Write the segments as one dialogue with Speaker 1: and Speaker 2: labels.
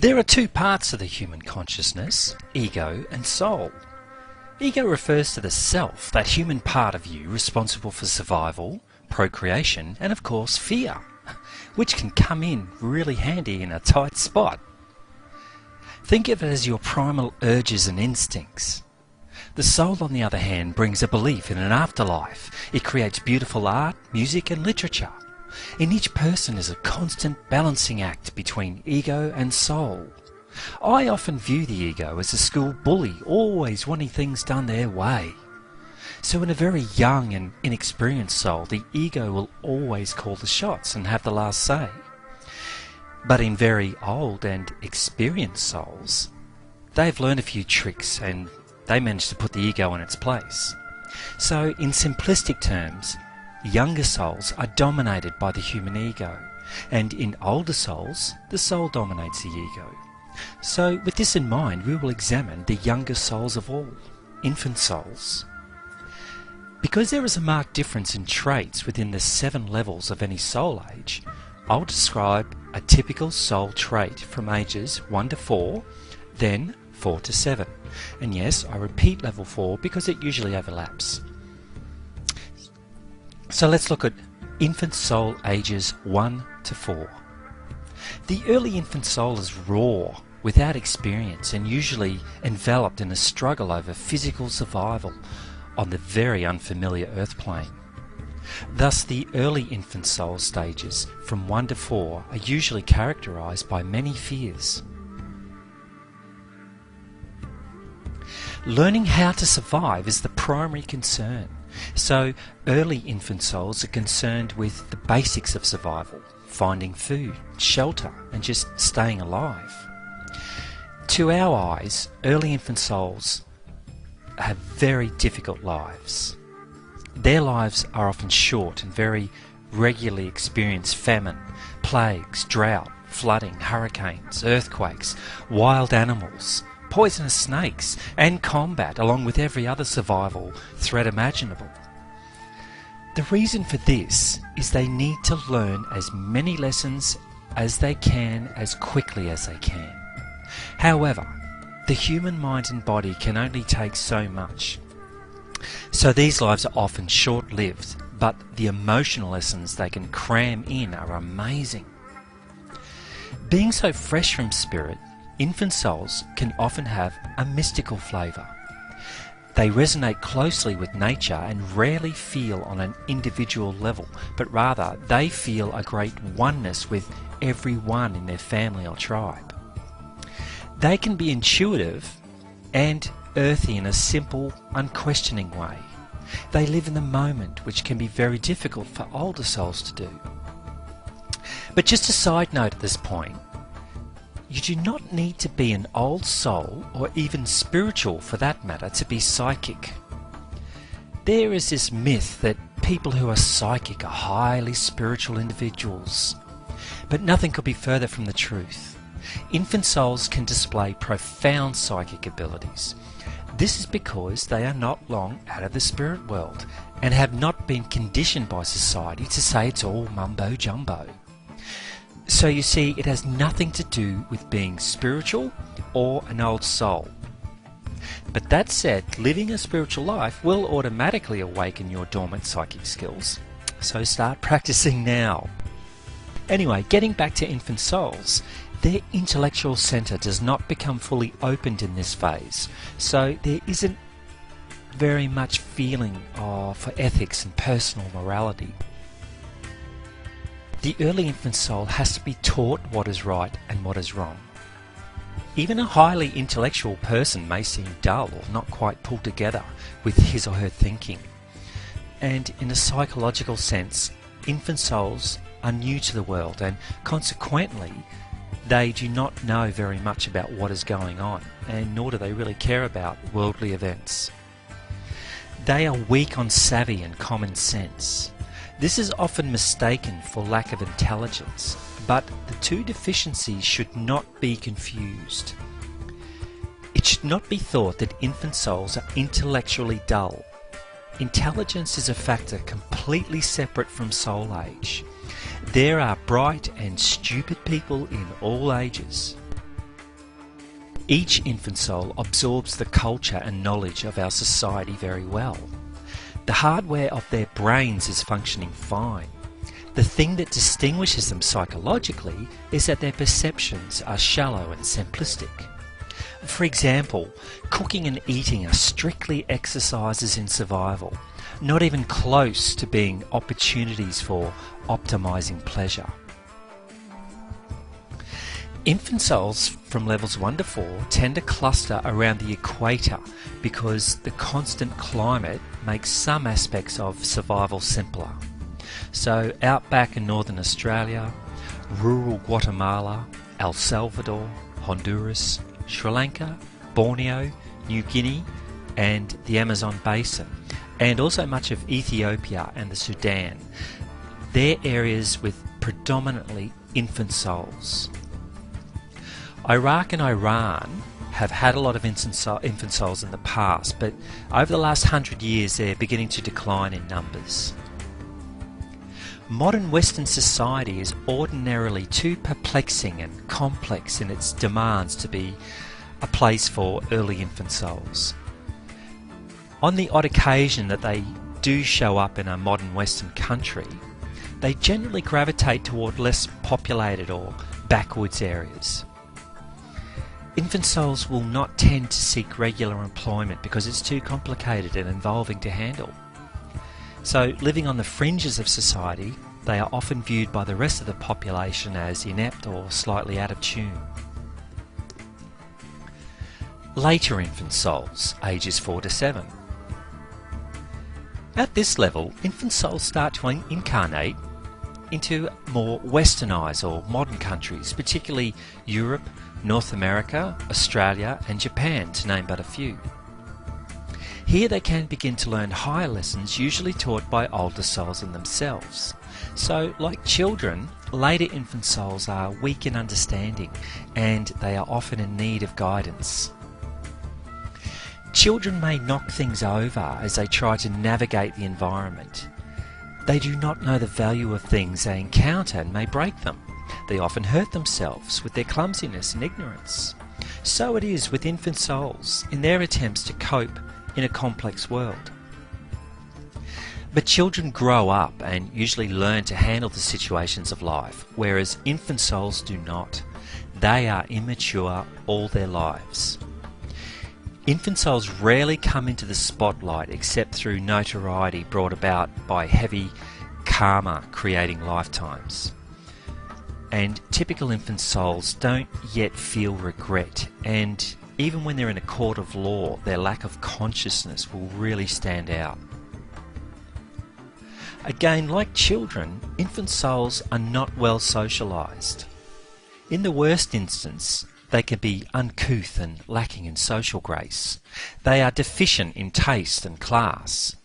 Speaker 1: There are two parts of the human consciousness, ego and soul. Ego refers to the self, that human part of you responsible for survival, procreation and of course fear, which can come in really handy in a tight spot. Think of it as your primal urges and instincts. The soul, on the other hand, brings a belief in an afterlife. It creates beautiful art, music and literature. In each person is a constant balancing act between ego and soul. I often view the ego as a school bully, always wanting things done their way. So in a very young and inexperienced soul, the ego will always call the shots and have the last say. But in very old and experienced souls, they've learned a few tricks and they manage to put the ego in its place. So in simplistic terms, younger souls are dominated by the human ego, and in older souls, the soul dominates the ego. So with this in mind, we will examine the younger souls of all, infant souls. Because there is a marked difference in traits within the 7 levels of any soul age, I'll describe a typical soul trait from ages 1 to 4, then 4 to 7. And yes, I repeat level 4 because it usually overlaps. So let's look at infant soul ages 1 to 4. The early infant soul is raw, without experience, and usually enveloped in a struggle over physical survival on the very unfamiliar earth plane. Thus, the early infant soul stages from 1 to 4 are usually characterized by many fears. Learning how to survive is the primary concern. So early infant souls are concerned with the basics of survival, finding food, shelter and just staying alive. To our eyes, early infant souls have very difficult lives. Their lives are often short and very regularly experience famine, plagues, drought, flooding, hurricanes, earthquakes, wild animals, poisonous snakes and combat, along with every other survival threat imaginable. The reason for this is they need to learn as many lessons as they can as quickly as they can. However, the human mind and body can only take so much. So these lives are often short-lived, but the emotional lessons they can cram in are amazing. Being so fresh from spirit, infant souls can often have a mystical flavour. They resonate closely with nature and rarely feel on an individual level, but rather they feel a great oneness with everyone in their family or tribe. They can be intuitive and earthy in a simple, unquestioning way. They live in the moment, which can be very difficult for older souls to do. But just a side note at this point, you do not need to be an old soul, or even spiritual for that matter, to be psychic. There is this myth that people who are psychic are highly spiritual individuals. But nothing could be further from the truth. Infant souls can display profound psychic abilities. This is because they are not long out of the spirit world and have not been conditioned by society to say it's all mumbo jumbo. So you see, it has nothing to do with being spiritual or an old soul. But that said, living a spiritual life will automatically awaken your dormant psychic skills. So start practicing now. Anyway, getting back to infant souls, their intellectual centre does not become fully opened in this phase. So there isn't very much feeling for ethics and personal morality. The early infant soul has to be taught what is right and what is wrong. Even a highly intellectual person may seem dull or not quite pulled together with his or her thinking. And in a psychological sense, infant souls are new to the world, and consequently they do not know very much about what is going on, and nor do they really care about worldly events. They are weak on savvy and common sense. This is often mistaken for lack of intelligence, but the two deficiencies should not be confused. It should not be thought that infant souls are intellectually dull. Intelligence is a factor completely separate from soul age. There are bright and stupid people in all ages. Each infant soul absorbs the culture and knowledge of our society very well. The hardware of their brains is functioning fine. The thing that distinguishes them psychologically is that their perceptions are shallow and simplistic. For example, cooking and eating are strictly exercises in survival, not even close to being opportunities for optimizing pleasure. Infant souls from levels 1 to 4 tend to cluster around the equator because the constant climate makes some aspects of survival simpler. So outback in northern Australia, rural Guatemala, El Salvador, Honduras, Sri Lanka, Borneo, New Guinea and the Amazon basin, and also much of Ethiopia and the Sudan. They're areas with predominantly infant souls. Iraq and Iran have had a lot of infant souls in the past, but over the last 100 years they're beginning to decline in numbers. Modern Western society is ordinarily too perplexing and complex in its demands to be a place for early infant souls. On the odd occasion that they do show up in a modern Western country, they generally gravitate toward less populated or backwards areas. Infant souls will not tend to seek regular employment because it's too complicated and involving to handle. So, living on the fringes of society, they are often viewed by the rest of the population as inept or slightly out of tune. Later infant souls, ages 4 to 7. At this level, infant souls start to incarnate into more westernised or modern countries, particularly Europe, North America, Australia and Japan, to name but a few. Here they can begin to learn higher lessons usually taught by older souls in themselves. So, like children, later infant souls are weak in understanding and they are often in need of guidance. Children may knock things over as they try to navigate the environment. They do not know the value of things they encounter and may break them. They often hurt themselves with their clumsiness and ignorance. So it is with infant souls in their attempts to cope in a complex world. But children grow up and usually learn to handle the situations of life, whereas infant souls do not. They are immature all their lives. Infant souls rarely come into the spotlight except through notoriety brought about by heavy karma creating lifetimes. And typical infant souls don't yet feel regret, and even when they're in a court of law, their lack of consciousness will really stand out. Again, like children, infant souls are not well socialised. In the worst instance, they can be uncouth and lacking in social grace. They are deficient in taste and class.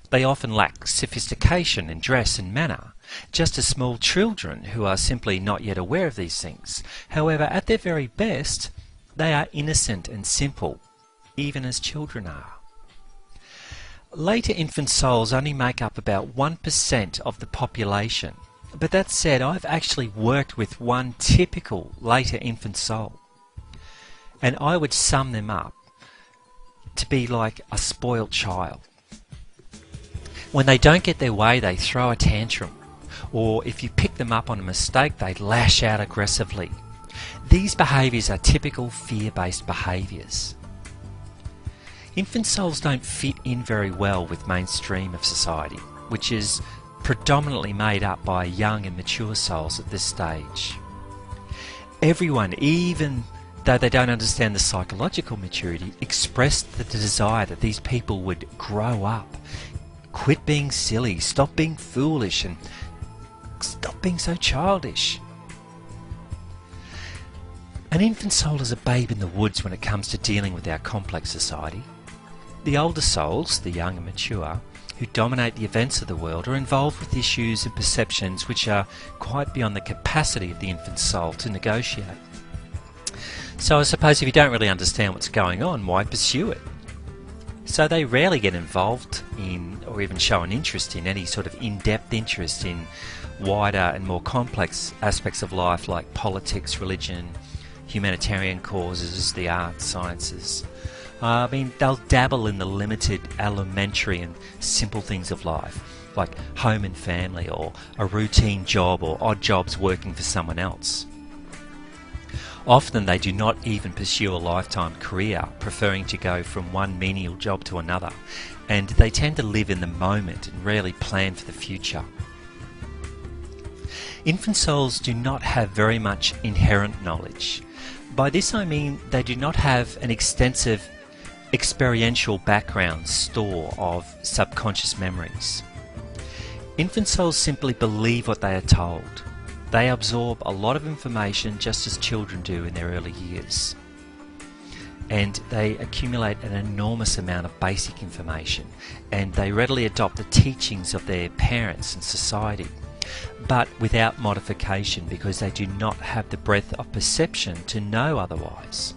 Speaker 1: They often lack sophistication in dress and manner, just as small children who are simply not yet aware of these things. However, at their very best, they are innocent and simple, even as children are. Later infant souls only make up about 1% of the population. But that said, I've actually worked with one typical later infant soul. And I would sum them up to be like a spoiled child. When they don't get their way, they throw a tantrum. Or if you pick them up on a mistake, they lash out aggressively. These behaviours are typical fear-based behaviours. Infant souls don't fit in very well with mainstream of society, which is predominantly made up by young and mature souls at this stage. Everyone, even though they don't understand the psychological maturity, expressed the desire that these people would grow up, quit being silly, stop being foolish, and stop being so childish. An infant soul is a babe in the woods when it comes to dealing with our complex society. The older souls, the young and mature, who dominate the events of the world, are involved with issues and perceptions which are quite beyond the capacity of the infant soul to negotiate. So I suppose if you don't really understand what's going on, why pursue it? So they rarely get involved in, or even show an interest in, any sort of in-depth interest in wider and more complex aspects of life like politics, religion, humanitarian causes, the arts, sciences. They'll dabble in the limited, elementary and simple things of life, like home and family, or a routine job, or odd jobs working for someone else. Often they do not even pursue a lifetime career, preferring to go from one menial job to another, and they tend to live in the moment and rarely plan for the future. Infant souls do not have very much inherent knowledge. By this I mean they do not have an extensive experiential background store of subconscious memories. Infant souls simply believe what they are told. They absorb a lot of information just as children do in their early years. And they accumulate an enormous amount of basic information, and they readily adopt the teachings of their parents and society, but without modification, because they do not have the breadth of perception to know otherwise.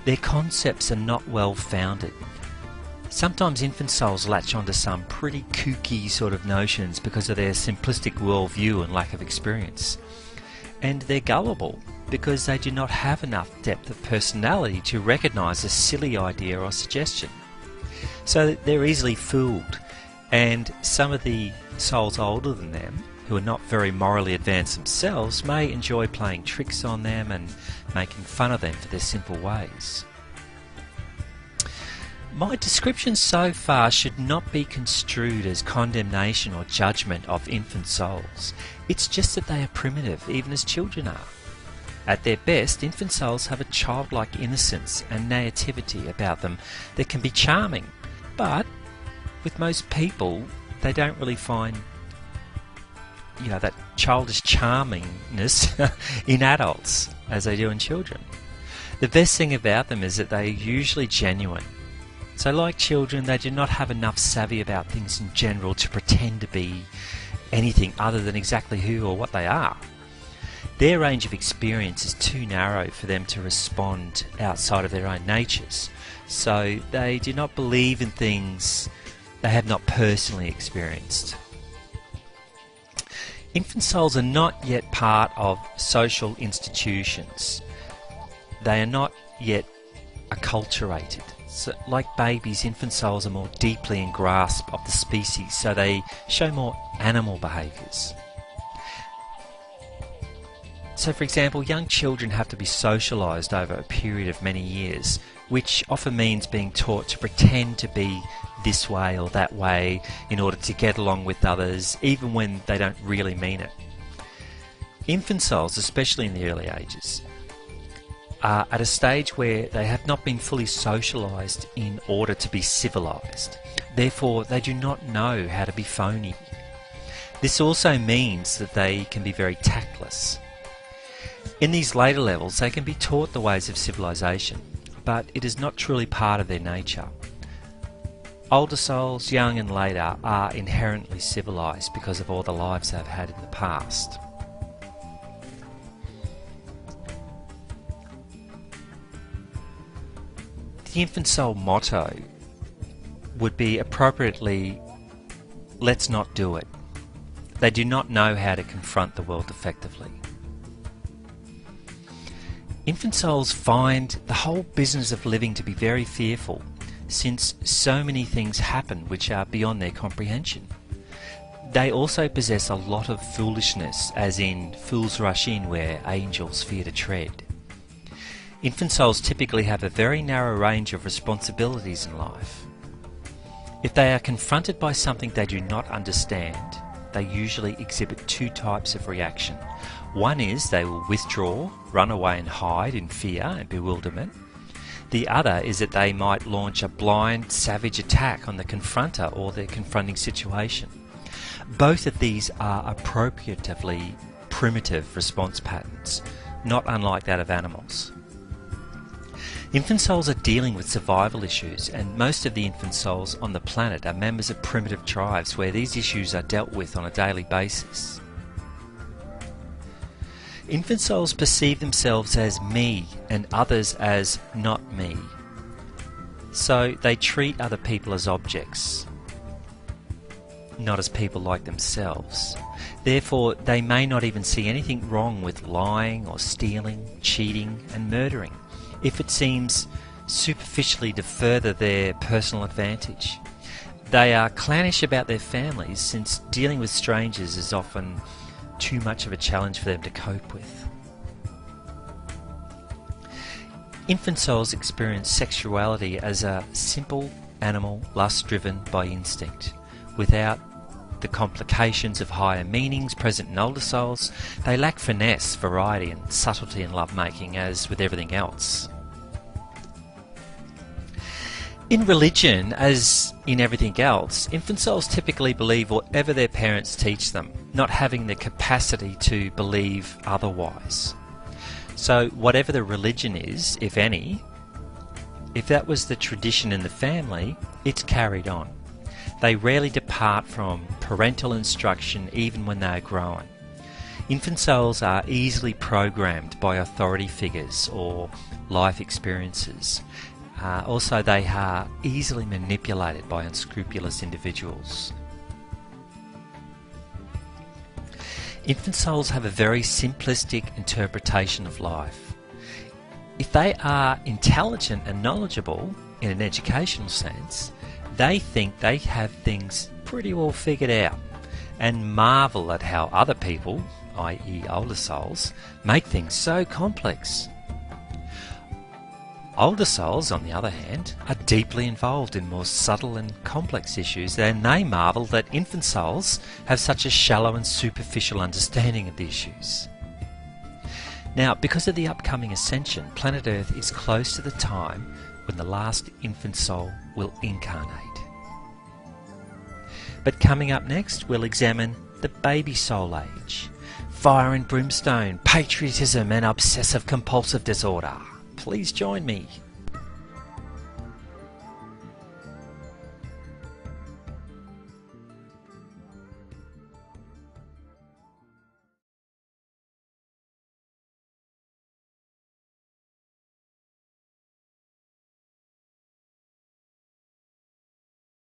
Speaker 1: Their concepts are not well founded. Sometimes infant souls latch onto some pretty kooky sort of notions because of their simplistic worldview and lack of experience. And they're gullible because they do not have enough depth of personality to recognise a silly idea or suggestion. So they're easily fooled, and some of the souls older than them, who are not very morally advanced themselves, may enjoy playing tricks on them and making fun of them for their simple ways. My description so far should not be construed as condemnation or judgment of infant souls. It's just that they are primitive, even as children are. At their best, infant souls have a childlike innocence and naivety about them that can be charming, but with most people, they don't really find that childish charmingness in adults as they do in children. The best thing about them is that they are usually genuine. So like children, they do not have enough savvy about things in general to pretend to be anything other than exactly who or what they are. Their range of experience is too narrow for them to respond outside of their own natures. So they do not believe in things they have not personally experienced. Infant souls are not yet part of social institutions. They are not yet acculturated. So, like babies, infant souls are more deeply in grasp of the species, so they show more animal behaviours. So for example, young children have to be socialised over a period of many years, which often means being taught to pretend to be this way or that way in order to get along with others, even when they don't really mean it. Infant souls, especially in the early ages, are at a stage where they have not been fully socialised in order to be civilised. Therefore, they do not know how to be phony. This also means that they can be very tactless. In these later levels, they can be taught the ways of civilisation, but it is not truly part of their nature. Older souls, young and later, are inherently civilised because of all the lives they've had in the past. The infant soul motto would be appropriately, let's not do it. They do not know how to confront the world effectively. Infant souls find the whole business of living to be very fearful, since so many things happen which are beyond their comprehension. They also possess a lot of foolishness, as in fools rush in where angels fear to tread. Infant souls typically have a very narrow range of responsibilities in life. If they are confronted by something they do not understand, they usually exhibit two types of reaction. One is they will withdraw, run away and hide in fear and bewilderment. The other is that they might launch a blind, savage attack on the confronter or their confronting situation. Both of these are appropriatively primitive response patterns, not unlike that of animals. Infant souls are dealing with survival issues, and most of the infant souls on the planet are members of primitive tribes where these issues are dealt with on a daily basis. Infant souls perceive themselves as me and others as not me. So they treat other people as objects. not as people like themselves. Therefore, they may not even see anything wrong with lying or stealing, cheating and murdering, if it seems superficially to further their personal advantage. They are clannish about their families, since dealing with strangers is often too much of a challenge for them to cope with. Infant souls experience sexuality as a simple animal lust driven by instinct, without the complications of higher meanings present in older souls. They lack finesse, variety and subtlety in lovemaking, as with everything else. In religion, as in everything else, infant souls typically believe whatever their parents teach them, not having the capacity to believe otherwise. So whatever the religion is, if any, if that was the tradition in the family, it's carried on. They rarely depart from parental instruction even when they are grown. Infant souls are easily programmed by authority figures or life experiences. Also, they are easily manipulated by unscrupulous individuals. Infant souls have a very simplistic interpretation of life. If they are intelligent and knowledgeable in an educational sense, they think they have things pretty well figured out and marvel at how other people, i.e. older souls, make things so complex. Older souls, on the other hand, are deeply involved in more subtle and complex issues, and they marvel that infant souls have such a shallow and superficial understanding of the issues. Now, because of the upcoming ascension, planet Earth is close to the time when the last infant soul will incarnate. But coming up next, we'll examine the baby soul age, fire and brimstone, patriotism and obsessive compulsive disorder. Please join me.